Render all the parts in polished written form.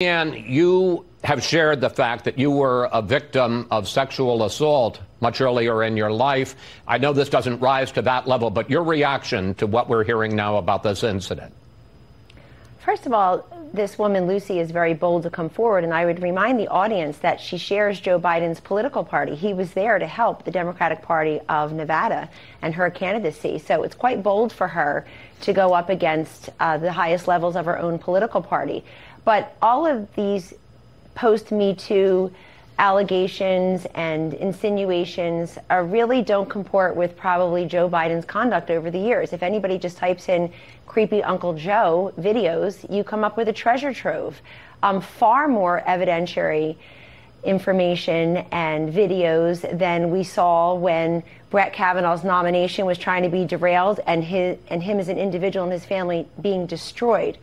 And you have shared the fact that you were a victim of sexual assault much earlier in your life. I know this doesn't rise to that level, but your reaction to what we're hearing now about this incident? First of all, this woman, Lucy, is very bold to come forward, and I would remind the audience that she shares Joe Biden's political party. He was there to help the Democratic Party of Nevada and her candidacy, so it's quite bold for her to go up against the highest levels of her own political party. But all of these post-Me Too allegations and insinuations really don't comport with probably Joe Biden's conduct over the years. If anybody just types in creepy Uncle Joe videos, you come up with a treasure trove. Far more evidentiary information and videos than we saw when Brett Kavanaugh's nomination was trying to be derailed and him as an individual and his family being destroyed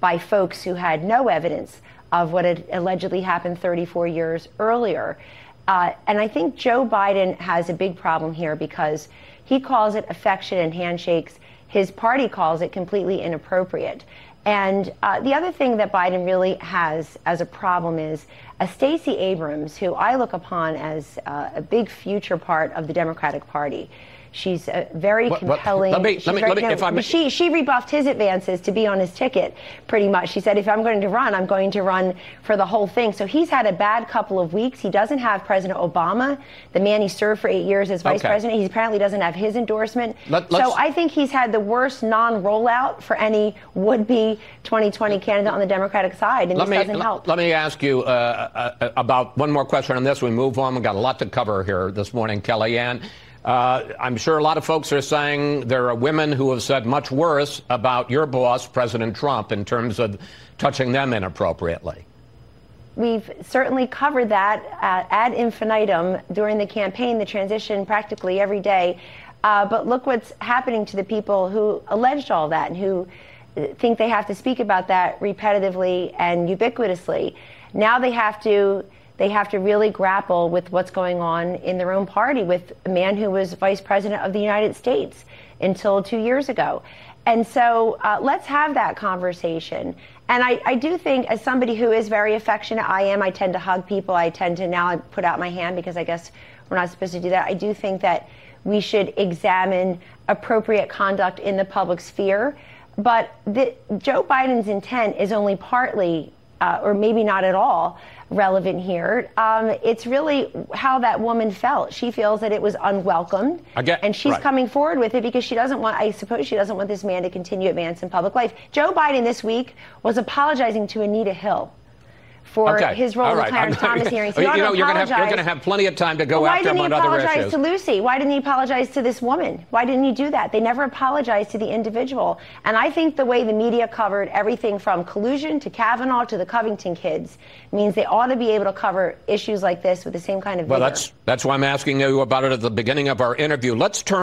by folks who had no evidence of what had allegedly happened 34 years earlier. And I think Joe Biden has a big problem here because he calls it affection and handshakes. His party calls it completely inappropriate. And the other thing that Biden really has as a problem is Stacey Abrams, who I look upon as a big future part of the Democratic Party. She's a very compelling. She rebuffed his advances to be on his ticket, pretty much. She said, if I'm going to run, I'm going to run for the whole thing. So he's had a bad couple of weeks. He doesn't have President Obama, the man he served for 8 years as vice president. He apparently doesn't have his endorsement. So I think he's had the worst non-rollout for any would-be 2020 candidate on the Democratic side, and this doesn't help. Let me ask you about one more question on this. We move on. We've got a lot to cover here this morning, Kellyanne. I'm sure a lot of folks are saying there are women who have said much worse about your boss, President Trump, in terms of touching them inappropriately. We've certainly covered that ad infinitum during the campaign, the transition practically every day. But look what's happening to the people who alleged all that and who think they have to speak about that repetitively and ubiquitously. Now they have to really grapple with what's going on in their own party with a man who was vice president of the United States until 2 years ago. And so let's have that conversation. And I do think, as somebody who is very affectionate, I tend to hug people. I tend to now put out my hand because I guess we're not supposed to do that. I do think that we should examine appropriate conduct in the public sphere. But Joe Biden's intent is only partly, or maybe not at all, relevant here. It's really how that woman felt. She feels that it was unwelcomed, and she's coming forward with it because she doesn't want, I suppose she doesn't want this man to continue advance in public life. Joe Biden this week was apologizing to Anita Hill for his role in the Clarence Thomas hearings. You're going to have plenty of time to go after him on other issues. Why didn't he apologize to Lucy? Why didn't he apologize to this woman? Why didn't he do that? They never apologized to the individual. And I think the way the media covered everything from collusion to Kavanaugh to the Covington kids means they ought to be able to cover issues like this with the same kind of vigor. Well, that's why I'm asking you about it at the beginning of our interview. Let's turn